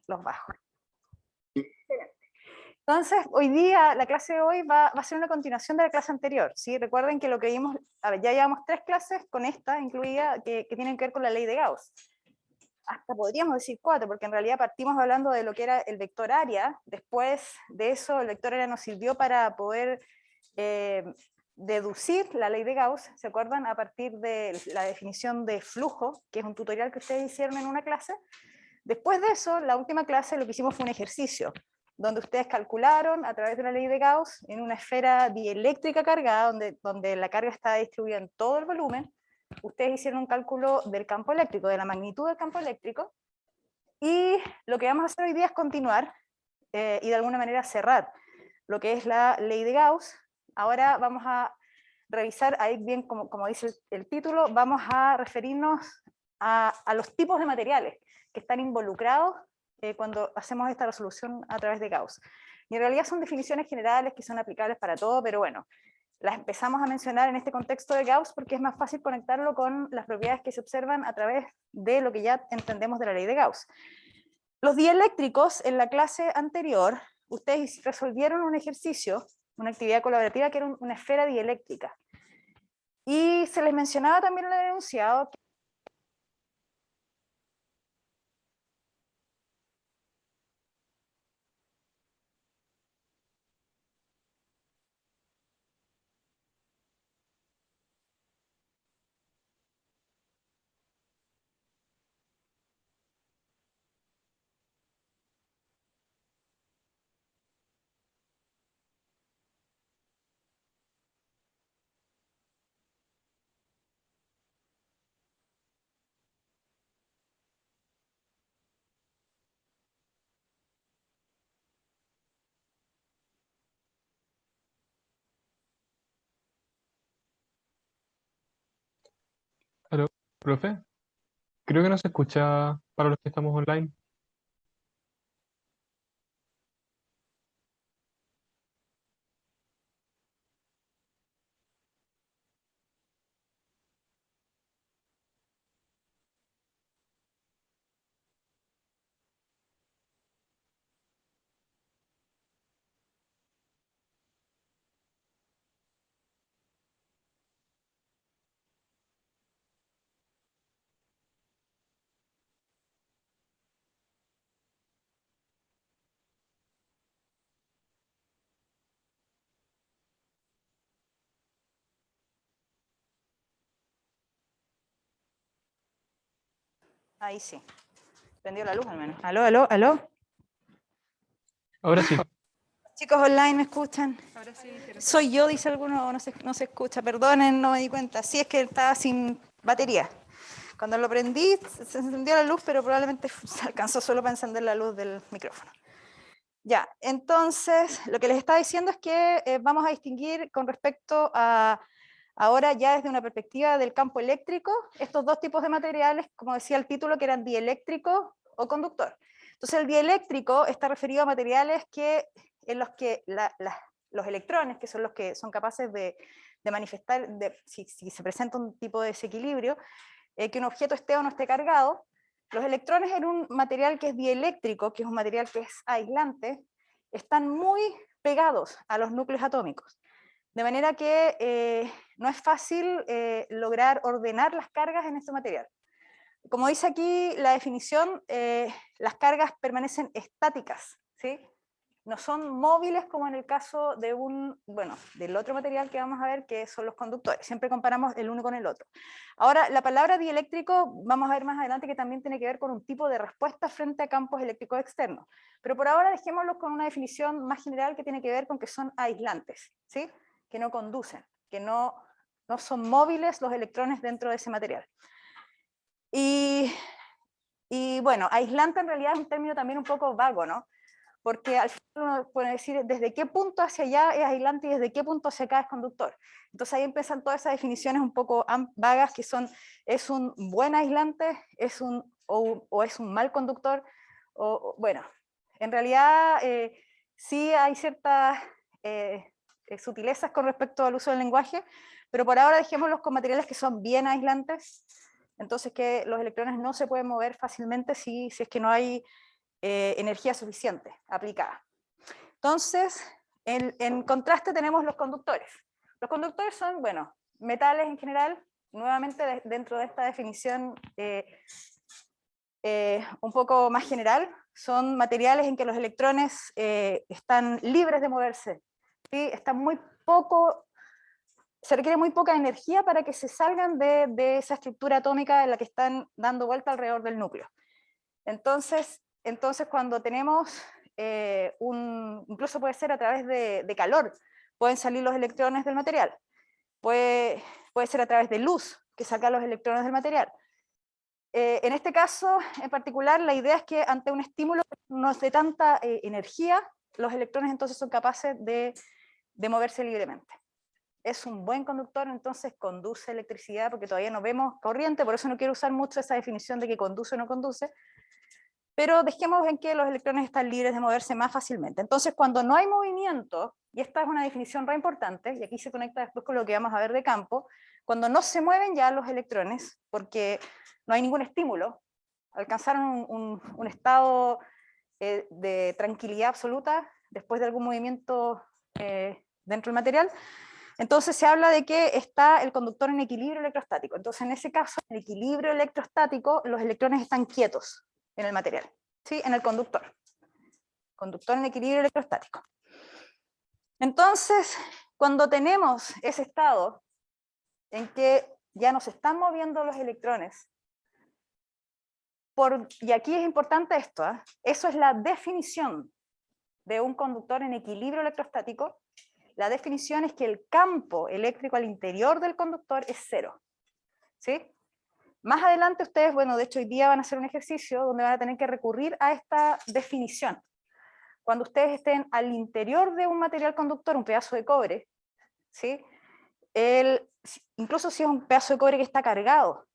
los bajo. Entonces, hoy día, la clase de hoy va a ser una continuación de la clase anterior, ¿sí? Recuerden que lo que vimos, a ver, ya llevamos 3 clases con esta incluida que tienen que ver con la ley de Gauss. Hasta podríamos decir 4, porque en realidad partimos hablando de lo que era el vector área. Después de eso, el vector área nos sirvió para poder deducir la ley de Gauss, ¿se acuerdan? A partir de la definición de flujo, que es un tutorial que ustedes hicieron en una clase. Después de eso, la última clase lo que hicimos fue un ejercicio, donde ustedes calcularon a través de la ley de Gauss, en una esfera dieléctrica cargada, donde la carga está distribuida en todo el volumen, ustedes hicieron un cálculo del campo eléctrico, de la magnitud del campo eléctrico, y lo que vamos a hacer hoy día es continuar, y de alguna manera cerrar lo que es la ley de Gauss. Ahora vamos a revisar, ahí bien como dice el título, vamos a referirnos a los tipos de materiales que están involucrados cuando hacemos esta resolución a través de Gauss. Y en realidad son definiciones generales que son aplicables para todo, pero bueno, las empezamos a mencionar en este contexto de Gauss porque es más fácil conectarlo con las propiedades que se observan a través de lo que ya entendemos de la ley de Gauss. Los dieléctricos, en la clase anterior, ustedes resolvieron un ejercicio, una actividad colaborativa que era una esfera dieléctrica. Y se les mencionaba también en el enunciado que Aló, profe. Creo que no se escucha para los que estamos online. ahí sí, prendió la luz al menos. Aló, aló, aló. Ahora sí. Chicos online, ¿me escuchan? Ahora sí. Soy yo, dice alguno, no se escucha, perdonen, no me di cuenta. Sí, es que estaba sin batería. Cuando lo prendí, se encendió la luz, pero probablemente se alcanzó solo para encender la luz del micrófono. Ya, entonces, lo que les estaba diciendo es que vamos a distinguir con respecto a, ahora ya desde una perspectiva del campo eléctrico, estos dos tipos de materiales, como decía el título, que eran dieléctrico o conductor. Entonces el dieléctrico está referido a materiales en los que los electrones, que son los que son capaces de manifestar, si se presenta un tipo de desequilibrio, que un objeto esté o no esté cargado, los electrones en un material que es dieléctrico, que es un material que es aislante, están muy pegados a los núcleos atómicos. De manera que no es fácil lograr ordenar las cargas en este material. Como dice aquí la definición, las cargas permanecen estáticas, ¿sí? No son móviles como en el caso de del otro material que vamos a ver, que son los conductores. Siempre comparamos el uno con el otro. Ahora, la palabra dieléctrico, vamos a ver más adelante que también tiene que ver con un tipo de respuesta frente a campos eléctricos externos. Pero por ahora dejémoslo con una definición más general que tiene que ver con que son aislantes, ¿sí? Que no conducen, que no son móviles los electrones dentro de ese material. Y bueno, aislante en realidad es un término también un poco vago, ¿no? Porque al final uno puede decir desde qué punto hacia allá es aislante y desde qué punto hacia acá es conductor. Entonces ahí empiezan todas esas definiciones un poco vagas que son, ¿es un buen aislante? ¿O es un mal conductor? Bueno, en realidad sí hay ciertas sutilezas con respecto al uso del lenguaje, pero por ahora dejémoslos con materiales que son bien aislantes, entonces que los electrones no se pueden mover fácilmente si es que no hay energía suficiente aplicada. Entonces, en contraste tenemos los conductores. Los conductores son, bueno, metales en general, nuevamente dentro de esta definición un poco más general, son materiales en que los electrones están libres de moverse, ¿sí? Se requiere muy poca energía para que se salgan de esa estructura atómica en la que están dando vuelta alrededor del núcleo. Entonces cuando tenemos incluso puede ser a través de calor, pueden salir los electrones del material, puede ser a través de luz que saca los electrones del material. En este caso en particular, la idea es que ante un estímulo no es de tanta energía, los electrones entonces son capaces de moverse libremente. Es un buen conductor, entonces conduce electricidad, porque todavía no vemos corriente, por eso no quiero usar mucho esa definición de que conduce o no conduce, pero dejemos en que los electrones están libres de moverse más fácilmente. Entonces, cuando no hay movimiento, y esta es una definición re importante, y aquí se conecta después con lo que vamos a ver de campo, cuando no se mueven ya los electrones, porque no hay ningún estímulo, alcanzaron un estado de tranquilidad absoluta después de algún movimiento dentro del material, entonces se habla de que está el conductor en equilibrio electrostático. Entonces en ese caso, en equilibrio electrostático, los electrones están quietos en el material, ¿sí? En el conductor. Conductor en equilibrio electrostático. Entonces, cuando tenemos ese estado en que ya no se están moviendo los electrones, y aquí es importante esto, eso es la definición de un conductor en equilibrio electrostático. La definición es que el campo eléctrico al interior del conductor es cero, ¿sí? Más adelante ustedes, bueno, de hecho hoy día van a hacer un ejercicio donde van a tener que recurrir a esta definición. Cuando ustedes estén al interior de un material conductor, un pedazo de cobre, ¿sí? Incluso si es un pedazo de cobre que está cargado,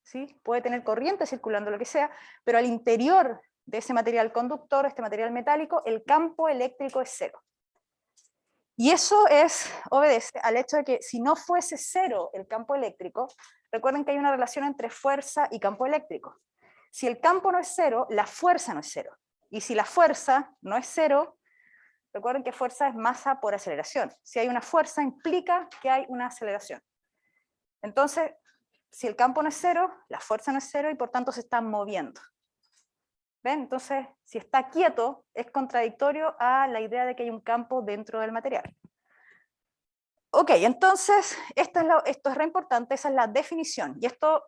¿sí? Puede tener corriente circulando, lo que sea, pero al interior de ese material conductor, este material metálico, el campo eléctrico es cero. Y eso obedece al hecho de que si no fuese cero el campo eléctrico, recuerden que hay una relación entre fuerza y campo eléctrico. Si el campo no es cero, la fuerza no es cero. Y si la fuerza no es cero, recuerden que fuerza es masa por aceleración. Si hay una fuerza, implica que hay una aceleración. Entonces, si el campo no es cero, la fuerza no es cero y por tanto se está moviendo. ¿Ven? Entonces, si está quieto, es contradictorio a la idea de que hay un campo dentro del material. Ok, entonces, esto es re importante, esa es la definición. Y esto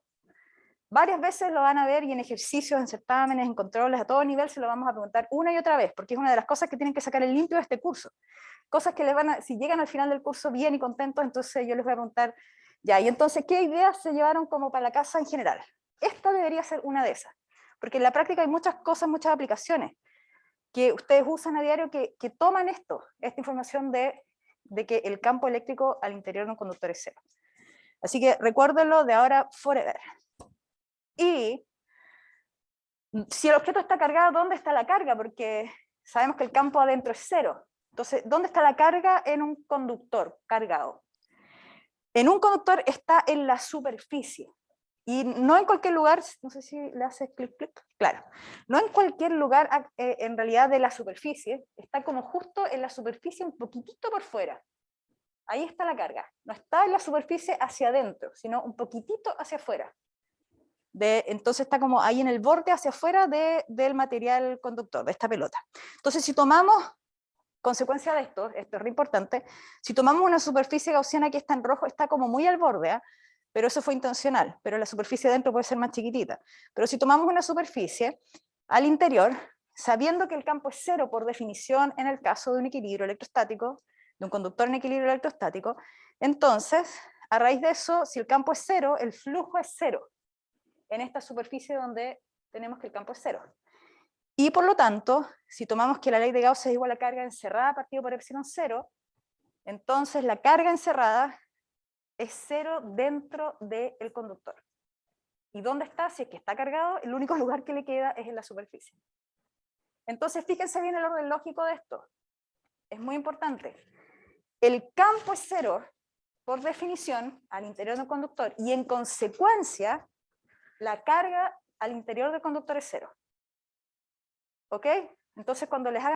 varias veces lo van a ver, y en ejercicios, en certámenes, en controles, a todo nivel, se lo vamos a preguntar una y otra vez, porque es una de las cosas que tienen que sacar el limpio de este curso. Cosas que si llegan al final del curso bien y contentos, entonces yo les voy a preguntar, ya, y entonces, ¿qué ideas se llevaron como para la casa en general? Esta debería ser una de esas, porque en la práctica hay muchas cosas, muchas aplicaciones que ustedes usan a diario que toman esta información de que el campo eléctrico al interior de un conductor es cero. Así que recuérdenlo de ahora forever. Y si el objeto está cargado, ¿dónde está la carga? Porque sabemos que el campo adentro es cero. Entonces, ¿dónde está la carga en un conductor cargado? En un conductor está en la superficie. Y no en cualquier lugar, no sé si le hace clic, clic, claro. No en cualquier lugar en realidad de la superficie, está como justo en la superficie un poquitito por fuera. Ahí está la carga. No está en la superficie hacia adentro, sino un poquitito hacia afuera. Entonces está como ahí en el borde hacia afuera del material conductor, de esta pelota. Entonces si tomamos, consecuencia de esto es re importante, si tomamos una superficie gaussiana que está en rojo, está como muy al borde, pero eso fue intencional, pero la superficie dentro puede ser más chiquitita. Pero si tomamos una superficie al interior, sabiendo que el campo es cero por definición en el caso de un equilibrio electrostático, de un conductor en equilibrio electrostático, entonces, a raíz de eso, si el campo es cero, el flujo es cero en esta superficie donde tenemos que el campo es cero. Y por lo tanto, si tomamos que la ley de Gauss es igual a carga encerrada partido por epsilon cero, entonces la carga encerrada es cero dentro del conductor. ¿Y dónde está? Si es que está cargado, el único lugar que le queda es en la superficie. Entonces, fíjense bien el orden lógico de esto. Es muy importante. El campo es cero, por definición, al interior del conductor, y en consecuencia, la carga al interior del conductor es cero. ¿Ok? Entonces cuando les hagan...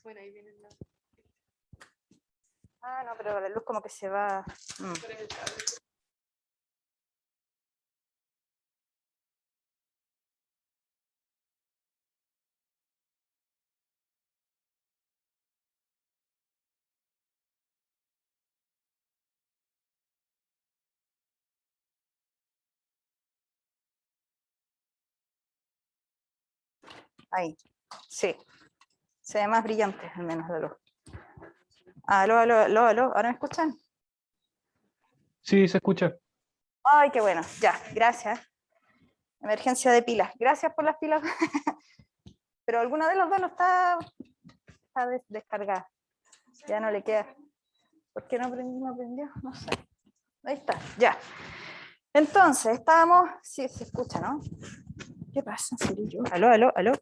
Bueno, ahí viene la... Ah, no, pero la luz como que se va... Ahí, sí. Se ve más brillante, al menos la luz. Aló, aló, aló, aló. ¿Ahora me escuchan? Sí, se escucha. Ay, qué bueno. Ya, gracias. Emergencia de pilas. Gracias por las pilas. Pero alguna de los dos no está descargada. Ya no le queda. ¿Por qué no prendió? No sé. Ahí está, ya. Entonces, estábamos... Sí, se escucha, ¿no? ¿Qué pasa? ¿Seré yo? Aló, aló, aló.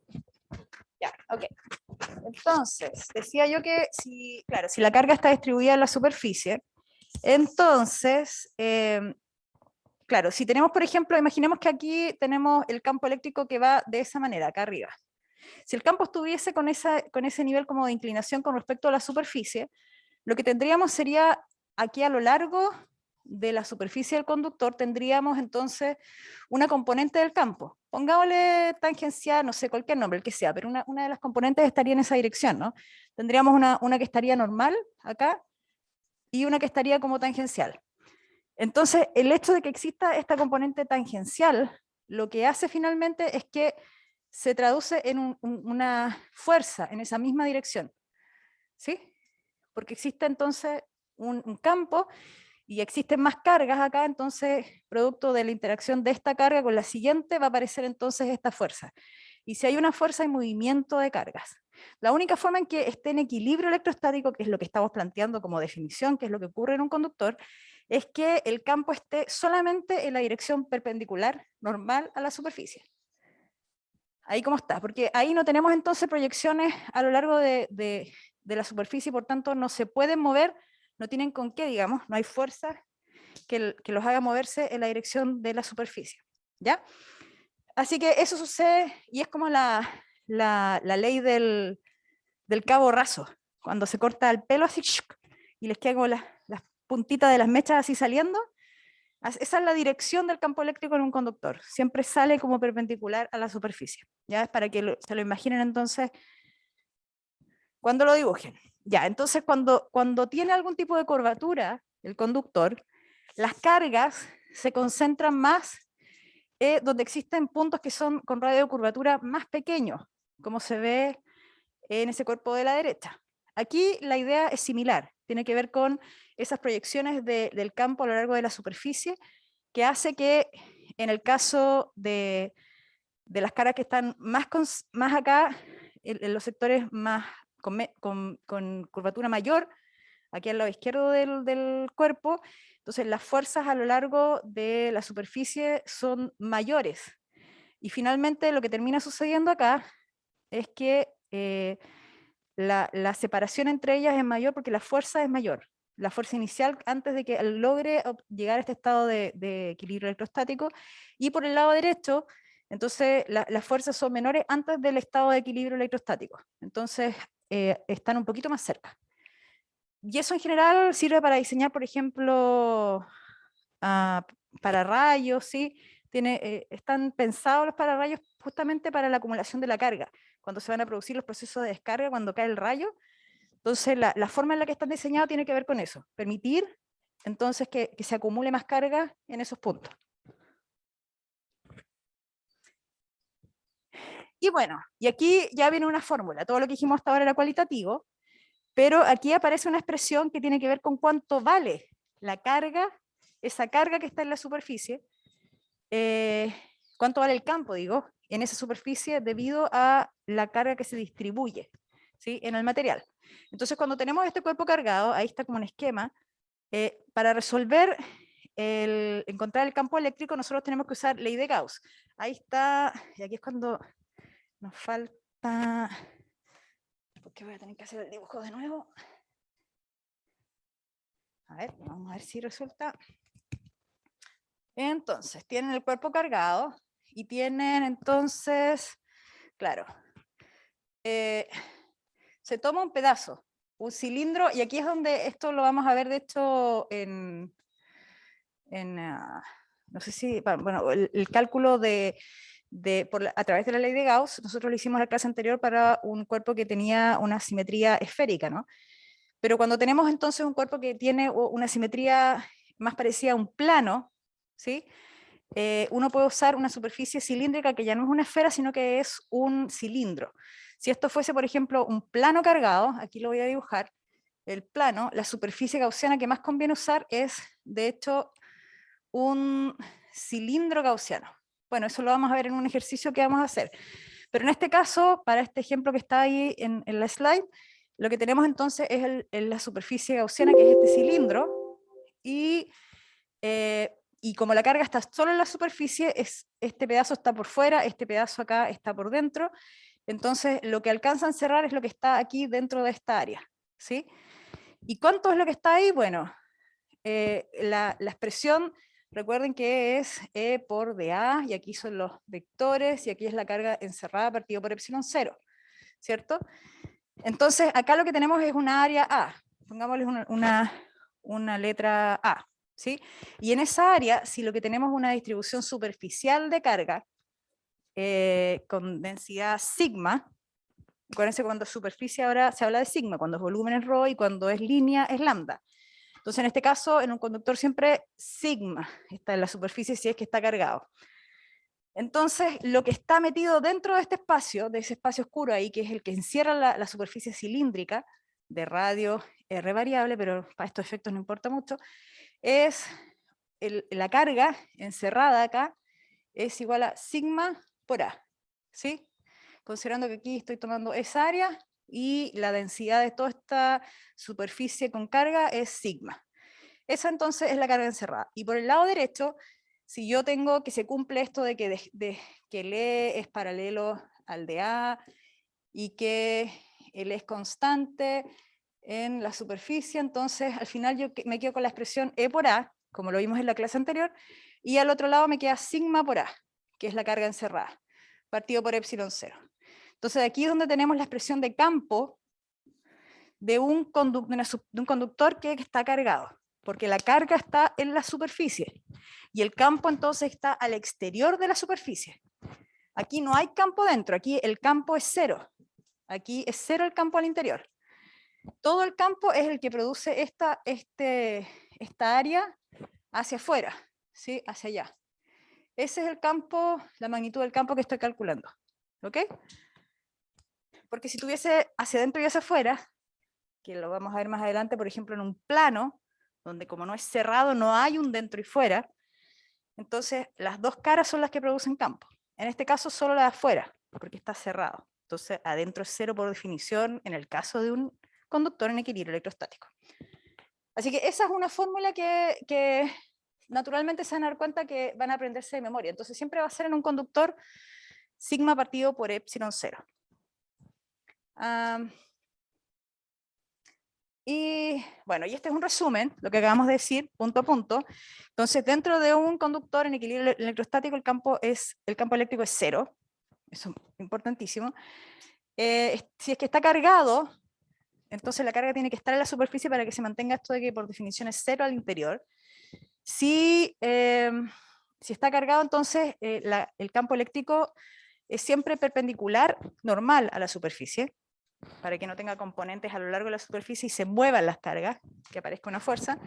Ya, ok. Entonces, decía yo que si, claro, si la carga está distribuida en la superficie, entonces, claro, si tenemos, por ejemplo, imaginemos que aquí tenemos el campo eléctrico que va de esa manera, acá arriba. Si el campo estuviese con ese nivel como de inclinación con respecto a la superficie, lo que tendríamos sería aquí a lo largo de la superficie del conductor, tendríamos entonces una componente del campo. Pongámosle tangencial, no sé, cualquier nombre, el que sea, pero una de las componentes estaría en esa dirección, ¿no? Tendríamos una que estaría normal acá y una que estaría como tangencial. Entonces, el hecho de que exista esta componente tangencial, lo que hace finalmente es que se traduce en una fuerza en esa misma dirección, ¿sí? Porque existe entonces un campo y existen más cargas acá, entonces, producto de la interacción de esta carga con la siguiente, va a aparecer entonces esta fuerza. Y si hay una fuerza, hay movimiento de cargas. La única forma en que esté en equilibrio electrostático, que es lo que estamos planteando como definición, que es lo que ocurre en un conductor, es que el campo esté solamente en la dirección perpendicular, normal a la superficie. Ahí cómo está, porque ahí no tenemos entonces proyecciones a lo largo de la superficie, por tanto no se pueden mover, no tienen con qué, digamos, no hay fuerza que los haga moverse en la dirección de la superficie, ¿ya? Así que eso sucede y es como la ley del cabo raso, cuando se corta el pelo así y les quedan como las puntitas de las mechas así saliendo. Esa es la dirección del campo eléctrico en un conductor, siempre sale como perpendicular a la superficie, ya es para que se lo imaginen entonces cuando lo dibujen. Ya, entonces cuando tiene algún tipo de curvatura el conductor, las cargas se concentran más donde existen puntos que son con radio de curvatura más pequeños, como se ve en ese cuerpo de la derecha. Aquí la idea es similar, tiene que ver con esas proyecciones del campo a lo largo de la superficie, que hace que en el caso de las caras que están más acá, en los sectores más con curvatura mayor, aquí al lado izquierdo del cuerpo, entonces las fuerzas a lo largo de la superficie son mayores. Y finalmente lo que termina sucediendo acá es que la separación entre ellas es mayor porque la fuerza es mayor. La fuerza inicial antes de que logre llegar a este estado de equilibrio electrostático, y por el lado derecho, entonces las fuerzas son menores antes del estado de equilibrio electrostático. Entonces están un poquito más cerca. Y eso en general sirve para diseñar, por ejemplo, para rayos, ¿sí? Están pensados los pararrayos justamente para la acumulación de la carga, cuando se van a producir los procesos de descarga, cuando cae el rayo. Entonces, la forma en la que están diseñados tiene que ver con eso, permitir entonces que se acumule más carga en esos puntos. Y bueno, y aquí ya viene una fórmula, todo lo que dijimos hasta ahora era cualitativo, pero aquí aparece una expresión que tiene que ver con cuánto vale la carga, esa carga que está en la superficie, cuánto vale el campo, digo, en esa superficie debido a la carga que se distribuye, ¿sí?, en el material. Entonces, cuando tenemos este cuerpo cargado, ahí está como un esquema, para resolver, encontrar el campo eléctrico, nosotros tenemos que usar ley de Gauss. Ahí está, y aquí es cuando nos falta, porque voy a tener que hacer el dibujo de nuevo. A ver, vamos a ver si resulta. Entonces, tienen el cuerpo cargado y tienen entonces, claro, se toma un pedazo, un cilindro, y aquí es donde esto lo vamos a ver, de hecho, no sé si, bueno, el cálculo a través de la ley de Gauss, nosotros lo hicimos en la clase anterior para un cuerpo que tenía una simetría esférica, ¿no? Pero cuando tenemos entonces un cuerpo que tiene una simetría más parecida a un plano, ¿sí?, uno puede usar una superficie cilíndrica que ya no es una esfera, sino que es un cilindro. Si esto fuese, por ejemplo, un plano cargado, aquí lo voy a dibujar, el plano, la superficie gaussiana que más conviene usar es, de hecho, un cilindro gaussiano. Bueno, eso lo vamos a ver en un ejercicio que vamos a hacer. Pero en este caso, para este ejemplo que está ahí en la slide, lo que tenemos entonces es la superficie gaussiana, que es este cilindro, y como la carga está solo en la superficie, este pedazo está por fuera, este pedazo acá está por dentro, entonces lo que alcanza a encerrar es lo que está aquí dentro de esta área, ¿sí? ¿Y cuánto es lo que está ahí? Bueno, la expresión, recuerden que es E por dA, y aquí son los vectores, y aquí es la carga encerrada partido por epsilon 0, ¿cierto? Entonces acá lo que tenemos es una área A, pongámosle una letra A, ¿sí? Y en esa área, si lo que tenemos es una distribución superficial de carga con densidad sigma, acuérdense, cuando es superficie ahora se habla de sigma, cuando es volumen es rho y cuando es línea es lambda. Entonces en este caso, en un conductor siempre sigma está en la superficie si es que está cargado. Entonces lo que está metido dentro de este espacio, de ese espacio oscuro ahí, que es el que encierra la superficie cilíndrica, de radio R variable, pero para estos efectos no importa mucho, es la carga encerrada acá es igual a sigma por A, ¿sí? Considerando que aquí estoy tomando esa área y la densidad de toda esta superficie con carga es sigma. Esa entonces es la carga encerrada. Y por el lado derecho, si yo tengo que se cumple esto de que el E es paralelo al de A, y que él es constante en la superficie, entonces al final yo me quedo con la expresión E por A, como lo vimos en la clase anterior, y al otro lado me queda sigma por A, que es la carga encerrada, partido por epsilon 0. Entonces aquí es donde tenemos la expresión de campo de un conductor que está cargado, porque la carga está en la superficie, y el campo entonces está al exterior de la superficie. Aquí no hay campo dentro, aquí el campo es cero. Aquí es cero el campo al interior. Todo el campo es el que produce esta área hacia afuera, ¿sí? Hacia allá. Ese es el campo, la magnitud del campo que estoy calculando. ¿Ok? Porque si tuviese hacia adentro y hacia afuera, que lo vamos a ver más adelante, por ejemplo, en un plano, donde como no es cerrado, no hay un dentro y fuera, entonces las dos caras son las que producen campo. En este caso solo la de afuera, porque está cerrado. Entonces adentro es cero por definición en el caso de un conductor en equilibrio electrostático. Así que esa es una fórmula que naturalmente se van a dar cuenta que van a aprenderse de memoria. Entonces siempre va a ser en un conductor sigma partido por epsilon 0. Y bueno, y este es un resumen, lo que acabamos de decir, punto a punto. Entonces, dentro de un conductor en equilibrio electrostático, el campo eléctrico es cero. Eso es importantísimo. Si es que está cargado, entonces la carga tiene que estar en la superficie para que se mantenga esto de que por definición es cero al interior. Si está cargado, entonces el campo eléctrico es siempre perpendicular, normal a la superficie, para que no tenga componentes a lo largo de la superficie y se muevan las cargas, que aparezca una fuerza.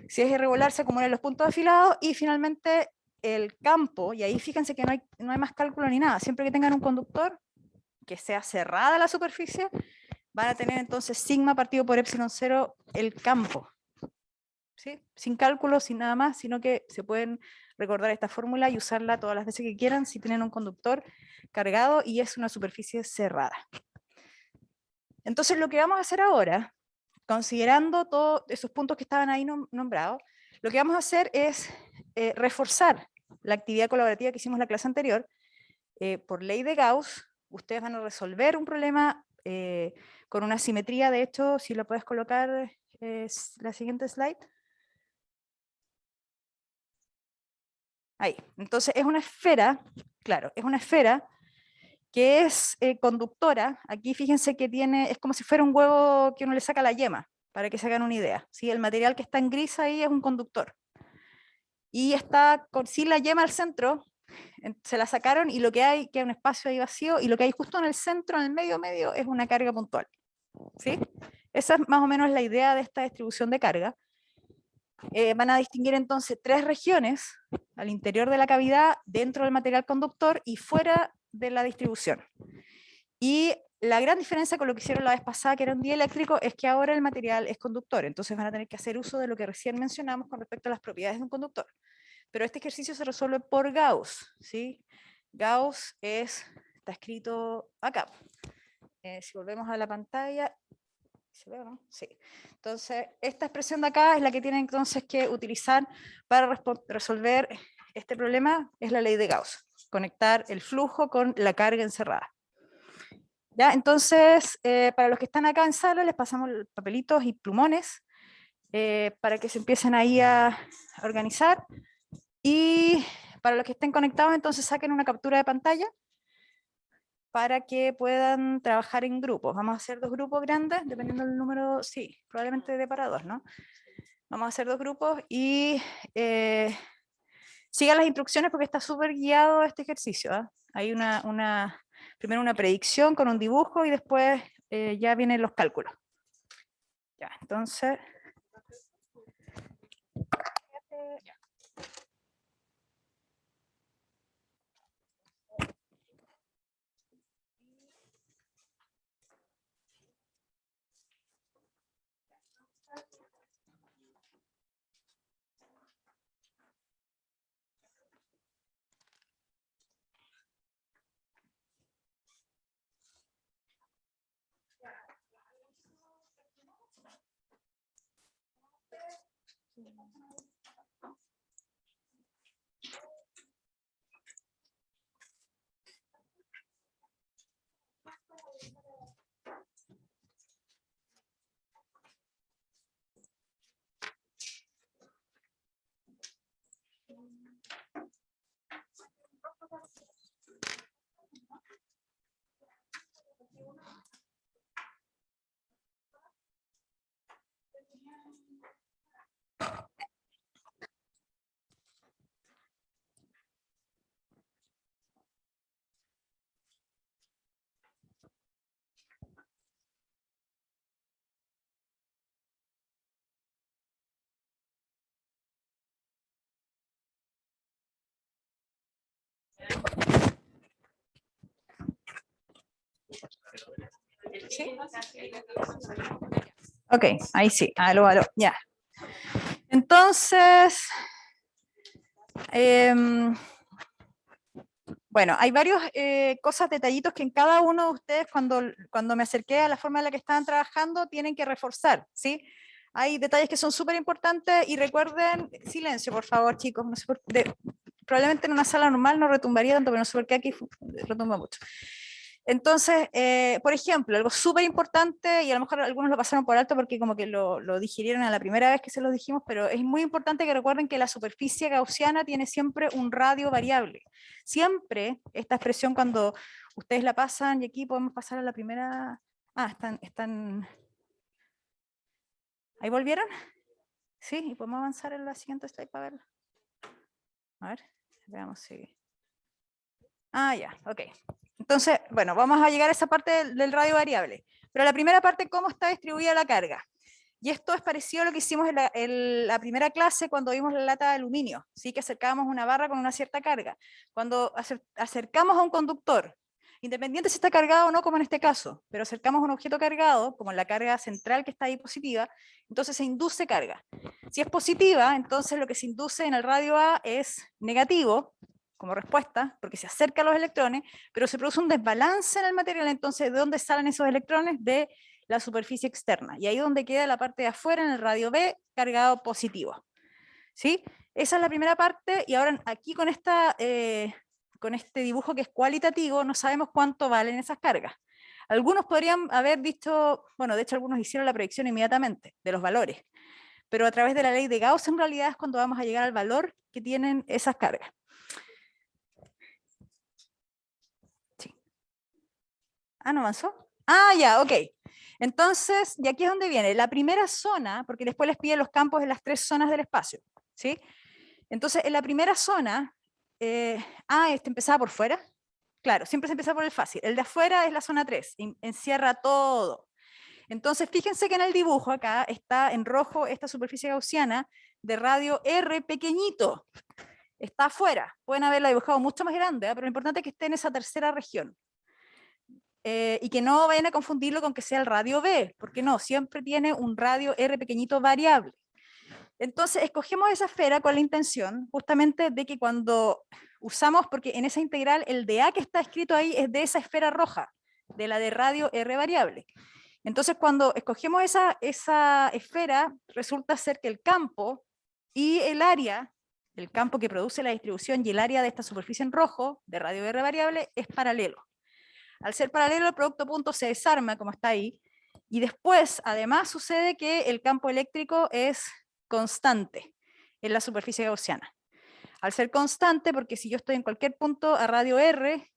Si es irregular, se acumulan los puntos afilados, y finalmente el campo, y ahí fíjense que no hay más cálculo ni nada, siempre que tengan un conductor que sea cerrada la superficie, van a tener entonces sigma partido por epsilon 0 el campo, ¿sí? Sin cálculo, sin nada más, sino que se pueden recordar esta fórmula y usarla todas las veces que quieran si tienen un conductor cargado y es una superficie cerrada. Entonces lo que vamos a hacer ahora, considerando todos esos puntos que estaban ahí nombrados, lo que vamos a hacer es reforzar la actividad colaborativa que hicimos en la clase anterior. Por ley de Gauss, ustedes van a resolver un problema con una simetría. De hecho, si lo puedes colocar, la siguiente slide. Ahí. Entonces es una esfera, claro, es una esfera que es conductora. Aquí fíjense que es como si fuera un huevo que uno le saca la yema, para que se hagan una idea, ¿sí? El material que está en gris ahí es un conductor. Y está sin la yema al centro, se la sacaron y lo que hay, que es un espacio ahí vacío, y lo que hay justo en el centro, en el medio, es una carga puntual. ¿Sí? Esa es más o menos la idea de esta distribución de carga. Van a distinguir entonces tres regiones, al interior de la cavidad, dentro del material conductor y fuera de la distribución. Y la gran diferencia con lo que hicieron la vez pasada, que era un dieléctrico, es que ahora el material es conductor, entonces van a tener que hacer uso de lo que recién mencionamos con respecto a las propiedades de un conductor. Pero este ejercicio se resuelve por Gauss, ¿sí? Gauss está escrito acá. Si volvemos a la pantalla, ¿se ve o no? Sí. Entonces, esta expresión de acá es la que tienen entonces que utilizar para resolver este problema, es la ley de Gauss, conectar el flujo con la carga encerrada. ¿Ya? Entonces, para los que están acá en sala, les pasamos papelitos y plumones para que se empiecen ahí a organizar. Y para los que estén conectados, entonces saquen una captura de pantalla para que puedan trabajar en grupos. Vamos a hacer 2 grupos grandes, dependiendo del número, sí, probablemente de para 2, ¿no? Vamos a hacer 2 grupos y sigan las instrucciones porque está súper guiado este ejercicio. ¿Eh? Hay primero una predicción con un dibujo y después ya vienen los cálculos. Ya, entonces... Ya. ¿Sí? Ok, ahí sí, aló, aló, ya. Entonces, bueno, hay varios cosas, detallitos que en cada uno de ustedes, cuando me acerqué a la forma en la que estaban trabajando, tienen que reforzar, ¿sí? Hay detalles que son súper importantes y recuerden, silencio, por favor, chicos, no sé probablemente en una sala normal no retumbaría tanto, pero no sé por qué aquí retumba mucho. Entonces, por ejemplo, algo súper importante, y a lo mejor algunos lo pasaron por alto porque como que lo digirieron a la primera vez que se los dijimos, pero es muy importante que recuerden que la superficie gaussiana tiene siempre un radio variable. Siempre esta expresión cuando ustedes la pasan, y aquí podemos pasar a la primera... Ah, están... ¿Ahí volvieron? Sí, y podemos avanzar en la siguiente slide para verla. A ver, veamos si... Ah, ya, ok. Entonces, bueno, vamos a llegar a esa parte del radio variable. Pero la primera parte, ¿cómo está distribuida la carga? Y esto es parecido a lo que hicimos en la primera clase cuando vimos la lata de aluminio, ¿sí? Que acercábamos una barra con una cierta carga. Cuando acercamos a un conductor, independiente si está cargado o no, como en este caso, pero acercamos un objeto cargado, como la carga central que está ahí positiva, entonces se induce carga. Si es positiva, entonces lo que se induce en el radio A es negativo, como respuesta, porque se acerca a los electrones, pero se produce un desbalance en el material, entonces ¿de dónde salen esos electrones? De la superficie externa, y ahí es donde queda la parte de afuera en el radio B cargado positivo. ¿Sí? Esa es la primera parte, y ahora aquí con este dibujo que es cualitativo, no sabemos cuánto valen esas cargas. Algunos podrían haber dicho, bueno, de hecho algunos hicieron la predicción inmediatamente de los valores, pero a través de la ley de Gauss en realidad es cuando vamos a llegar al valor que tienen esas cargas. Sí. Ah, ¿no avanzó? Ah, ya, ok. Entonces, y aquí es donde viene la primera zona, porque después les pide los campos en las 3 zonas del espacio, ¿sí? Entonces, en la primera zona, empezaba por fuera. Claro, siempre se empieza por el fácil. El de afuera es la zona 3, encierra todo. Entonces, fíjense que en el dibujo acá está en rojo esta superficie gaussiana de radio R pequeñito. Está afuera. Pueden haberla dibujado mucho más grande, pero lo importante es que esté en esa tercera región. Y que no vayan a confundirlo con que sea el radio B, porque no, siempre tiene un radio R pequeñito variable. Entonces, escogemos esa esfera con la intención justamente de que cuando usamos, porque en esa integral el de A que está escrito ahí es de esa esfera roja, de la de radio R variable. Entonces, cuando escogemos esa esfera, resulta ser que el campo y el área, el campo que produce la distribución y el área de esta superficie en rojo, de radio R variable, es paralelo. Al ser paralelo, el producto punto se desarma, como está ahí, y después, además, sucede que el campo eléctrico es constante en la superficie gaussiana. Al ser constante, porque si yo estoy en cualquier punto a radio R,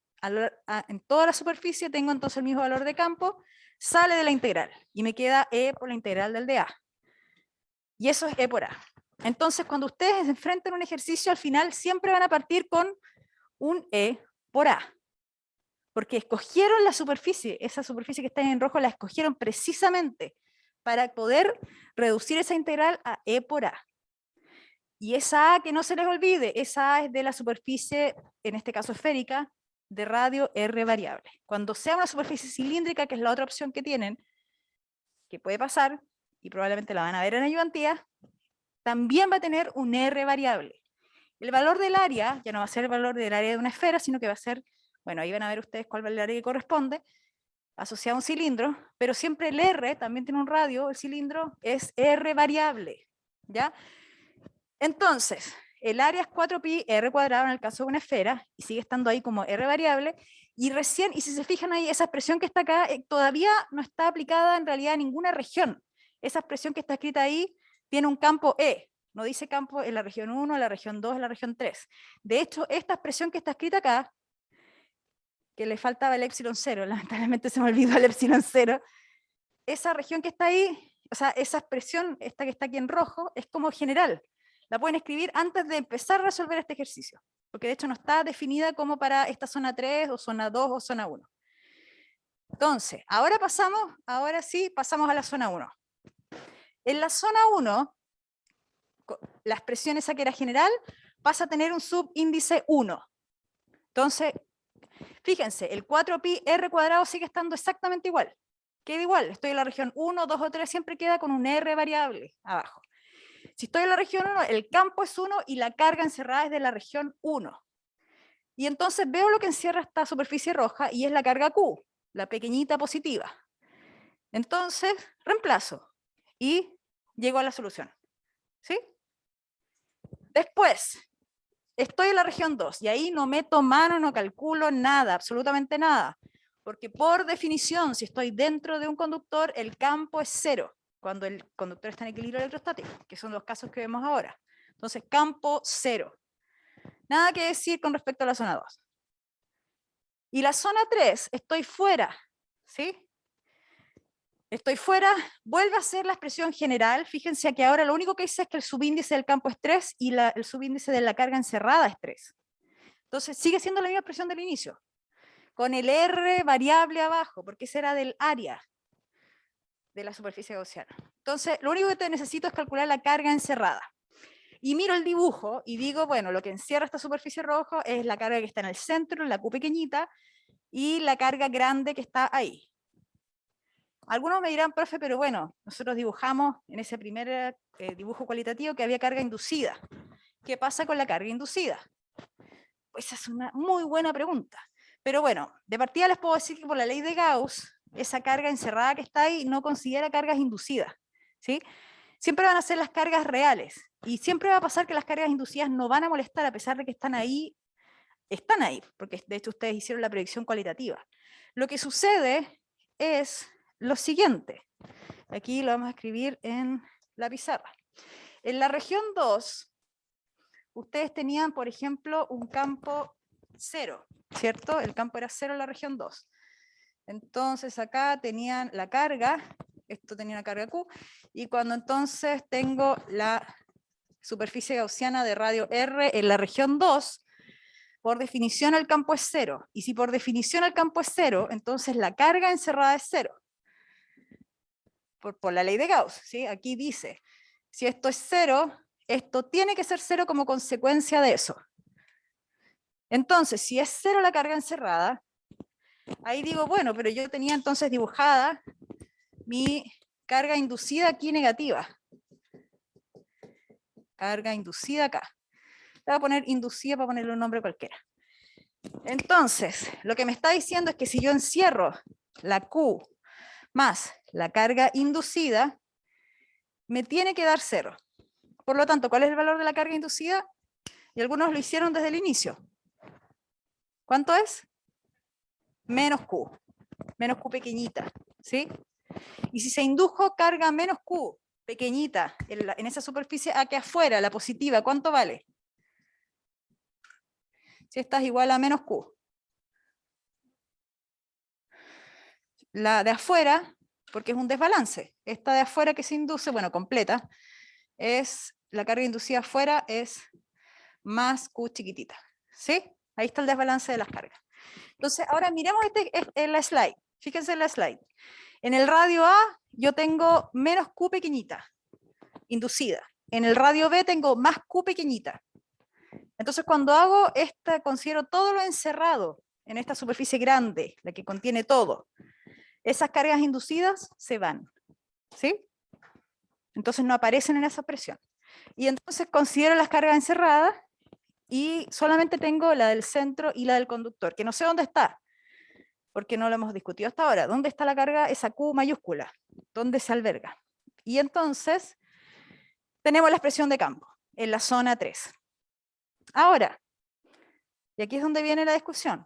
en toda la superficie tengo entonces el mismo valor de campo, sale de la integral, y me queda E por la integral del dA. Y eso es E por A. Entonces, cuando ustedes enfrentan un ejercicio, al final siempre van a partir con un E por A. Porque escogieron la superficie, esa superficie que está en rojo la escogieron precisamente para poder reducir esa integral a E por A. Y esa A, que no se les olvide, esa A es de la superficie, en este caso esférica, de radio R variable. Cuando sea una superficie cilíndrica, que es la otra opción que tienen, que puede pasar, y probablemente la van a ver en ayudantía, también va a tener un R variable. El valor del área ya no va a ser el valor del área de una esfera, sino que va a ser, bueno, ahí van a ver ustedes cuál es el área que corresponde, asociado a un cilindro, pero siempre el R también tiene un radio, el cilindro es R variable, ¿ya? Entonces, el área es 4pi R cuadrado en el caso de una esfera, y sigue estando ahí como R variable, y recién, y si se fijan ahí, esa expresión que está acá todavía no está aplicada en realidad a ninguna región. Esa expresión que está escrita ahí tiene un campo E, no dice campo en la región 1, en la región 2, en la región 3. De hecho, esta expresión que está escrita acá, que le faltaba el epsilon 0, lamentablemente se me olvidó el epsilon 0, esa región que está ahí, o sea, esa expresión, esta que está aquí en rojo, es como general. La pueden escribir antes de empezar a resolver este ejercicio, porque de hecho no está definida como para esta zona 3, o zona 2, o zona 1. Entonces, ahora sí, pasamos a la zona 1. En la zona 1, la expresión esa que era general, pasa a tener un subíndice 1. Entonces, Fíjense, el 4pi r cuadrado sigue estando exactamente igual. Queda igual, estoy en la región 1, 2 o 3, siempre queda con un r variable abajo. Si estoy en la región 1, el campo es 1 y la carga encerrada es de la región 1. Y entonces veo lo que encierra esta superficie roja y es la carga Q, la pequeñita positiva. Entonces, reemplazo y llego a la solución. ¿Sí? Después, estoy en la región 2 y ahí no meto mano, no calculo nada, absolutamente nada. Porque por definición, si estoy dentro de un conductor, el campo es 0, cuando el conductor está en equilibrio electrostático, que son los casos que vemos ahora. Entonces, campo 0. Nada que decir con respecto a la zona 2. Y la zona 3, estoy fuera, ¿sí? Estoy fuera, vuelve a ser la expresión general. Fíjense que ahora lo único que dice es que el subíndice del campo es 3 y el subíndice de la carga encerrada es 3. Entonces sigue siendo la misma expresión del inicio, con el R variable abajo, porque ese era del área de la superficie gaussiana. Entonces lo único que te necesito es calcular la carga encerrada. Y miro el dibujo y digo, bueno, lo que encierra esta superficie roja es la carga que está en el centro, la Q pequeñita, y la carga grande que está ahí. Algunos me dirán, profe, pero bueno, nosotros dibujamos en ese primer dibujo cualitativo que había carga inducida. ¿Qué pasa con la carga inducida? Pues esa es una muy buena pregunta. Pero bueno, de partida les puedo decir que por la ley de Gauss, esa carga encerrada que está ahí no considera cargas inducidas, ¿sí? Siempre van a ser las cargas reales. Y siempre va a pasar que las cargas inducidas no van a molestar a pesar de que están ahí, porque de hecho ustedes hicieron la predicción cualitativa. Lo que sucede es lo siguiente. Aquí lo vamos a escribir en la pizarra. En la región 2, ustedes tenían, por ejemplo, un campo 0, ¿cierto? El campo era 0 en la región 2. Entonces acá tenían la carga, esto tenía una carga Q, y cuando entonces tengo la superficie gaussiana de radio R en la región 2, por definición el campo es 0. Y si por definición el campo es 0, entonces la carga encerrada es 0. Por la ley de Gauss, ¿sí? Aquí dice, si esto es 0, esto tiene que ser 0 como consecuencia de eso. Entonces, si es 0 la carga encerrada, ahí digo, bueno, pero yo tenía entonces dibujada mi carga inducida aquí negativa. Carga inducida acá. Le voy a poner inducida para ponerle un nombre cualquiera. Entonces, lo que me está diciendo es que si yo encierro la Q más la carga inducida, me tiene que dar 0. Por lo tanto, ¿cuál es el valor de la carga inducida? Y algunos lo hicieron desde el inicio. ¿Cuánto es? Menos Q pequeñita, ¿sí? Y si se indujo carga menos Q pequeñita en esa superficie aquí afuera, la positiva, ¿cuánto vale? Si esta es igual a menos Q. La de afuera, porque es un desbalance, esta de afuera que se induce, bueno, completa, es la carga inducida afuera es más Q chiquitita, ¿sí? Ahí está el desbalance de las cargas. Entonces, ahora miremos en la slide. Fíjense en la slide. En el radio A yo tengo menos Q pequeñita, inducida. En el radio B tengo más Q pequeñita. Entonces, cuando hago esta, considero todo lo encerrado en esta superficie grande, la que contiene todo. Esas cargas inducidas se van, ¿sí? Entonces no aparecen en esa presión. Y entonces considero las cargas encerradas y solamente tengo la del centro y la del conductor, que no sé dónde está, porque no lo hemos discutido hasta ahora. ¿Dónde está la carga? Esa Q mayúscula. ¿Dónde se alberga? Y entonces tenemos la expresión de campo, en la zona 3. Ahora, y aquí es donde viene la discusión.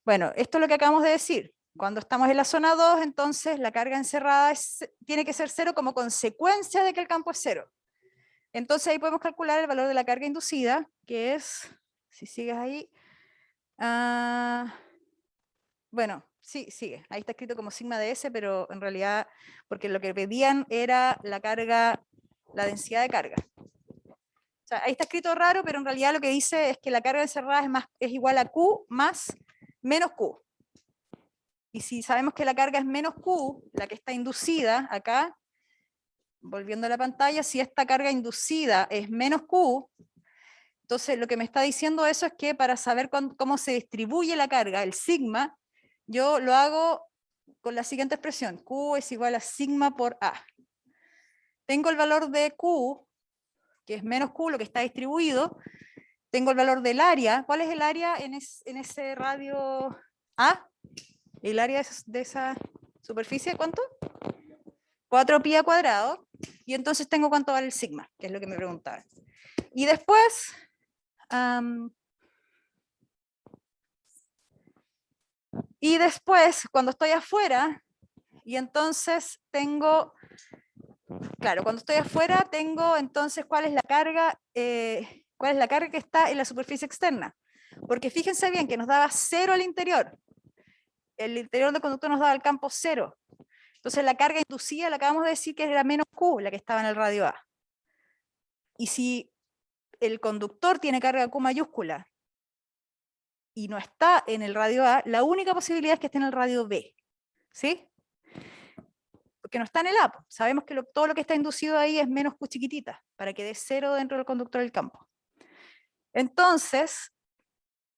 Bueno, esto es lo que acabamos de decir. Cuando estamos en la zona 2, entonces la carga encerrada tiene que ser 0 como consecuencia de que el campo es 0. Entonces ahí podemos calcular el valor de la carga inducida, que es, si sigues ahí, bueno, sí, sigue. Ahí está escrito como sigma de S, pero en realidad, porque lo que pedían era la carga, la densidad de carga. O sea, ahí está escrito raro, pero en realidad lo que dice es que la carga encerrada es igual a Q más menos Q. Y si sabemos que la carga es menos Q, la que está inducida acá, volviendo a la pantalla, si esta carga inducida es menos Q, Entonces, lo que me está diciendo eso es que para saber cómo se distribuye la carga, el sigma, yo lo hago con la siguiente expresión. Q es igual a sigma por A. Tengo el valor de Q, que es menos Q, lo que está distribuido. Tengo el valor del área. ¿Cuál es el área en ese radio A? ¿El área de esa superficie? ¿Cuánto? 4pi al cuadrado. Y entonces tengo cuánto vale el sigma, que es lo que me preguntaban. Y después... cuando estoy afuera, y entonces tengo, claro, cuando estoy afuera tengo entonces cuál es la carga que está en la superficie externa. Porque fíjense bien que nos daba 0 al interior. El interior del conductor nos daba el campo 0. Entonces la carga inducida, la acabamos de decir que era menos Q, la que estaba en el radio A. Y si el conductor tiene carga Q mayúscula y no está en el radio A, la única posibilidad es que esté en el radio B. ¿Sí? Porque no está en el A. Sabemos que todo lo que está inducido ahí es menos Q chiquitita, para que dé 0 dentro del conductor del campo. Entonces,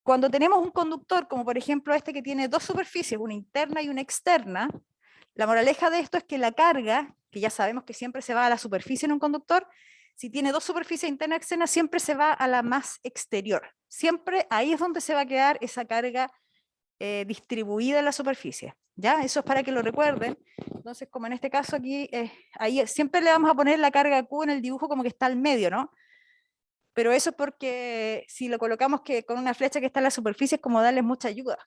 cuando tenemos un conductor, como por ejemplo este que tiene dos superficies, una interna y una externa, la moraleja de esto es que la carga, que ya sabemos que siempre se va a la superficie en un conductor, si tiene dos superficies interna y externa, siempre se va a la más exterior. Siempre ahí es donde se va a quedar esa carga distribuida en la superficie. ¿Ya? Eso es para que lo recuerden. Entonces, como en este caso aquí, ahí siempre le vamos a poner la carga Q en el dibujo como que está al medio, ¿no? Pero eso es porque si lo colocamos que con una flecha que está en la superficie es como darles mucha ayuda.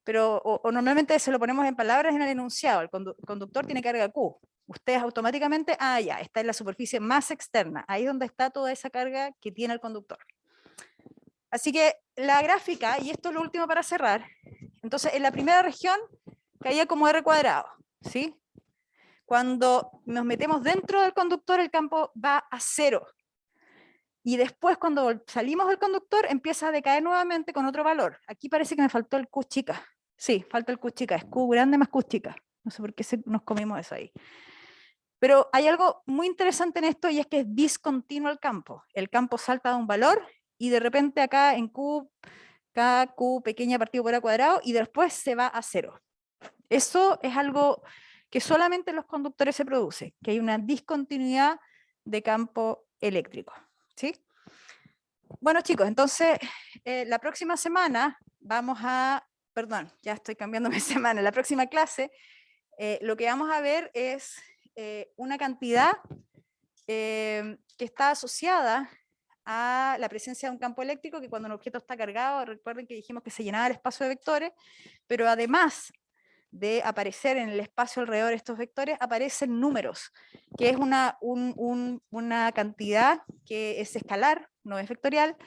Pero, o normalmente se lo ponemos en palabras en el enunciado, el conductor tiene carga Q. Ustedes automáticamente, ya, está en la superficie más externa, ahí es donde está toda esa carga que tiene el conductor. Así que la gráfica, y esto es lo último para cerrar, entonces en la primera región caía como R cuadrado, ¿sí? Cuando nos metemos dentro del conductor el campo va a 0. Y después cuando salimos del conductor empieza a decaer nuevamente con otro valor. Aquí parece que me faltó el Q chica. Sí, falta el Q chica, es Q grande más Q chica. No sé por qué nos comimos eso ahí. Pero hay algo muy interesante en esto y es que es discontinuo el campo. El campo salta de un valor y de repente acá en Q, K, Q pequeña partido por A cuadrado y después se va a 0. Eso es algo que solamente en los conductores se produce, que hay una discontinuidad de campo eléctrico. ¿Sí? Bueno chicos, entonces la próxima semana vamos a, perdón, ya estoy cambiando mi semana, la próxima clase lo que vamos a ver es una cantidad que está asociada a la presencia de un campo eléctrico que cuando un objeto está cargado, recuerden que dijimos que se llenaba el espacio de vectores, pero además de aparecer en el espacio alrededor de estos vectores, aparecen números, que es una cantidad que es escalar, no es vectorial,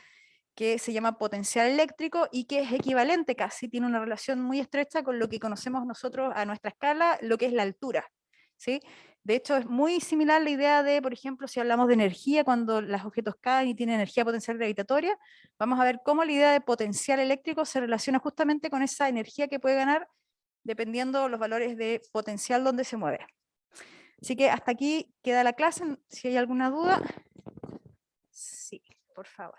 que se llama potencial eléctrico y que es equivalente casi, tiene una relación muy estrecha con lo que conocemos nosotros a nuestra escala, lo que es la altura. ¿Sí? De hecho, es muy similar la idea de, por ejemplo, si hablamos de energía, cuando los objetos caen y tienen energía potencial gravitatoria, vamos a ver cómo la idea de potencial eléctrico se relaciona justamente con esa energía que puede ganar dependiendo los valores de potencial donde se mueve. Así que hasta aquí queda la clase. Si hay alguna duda, sí, por favor.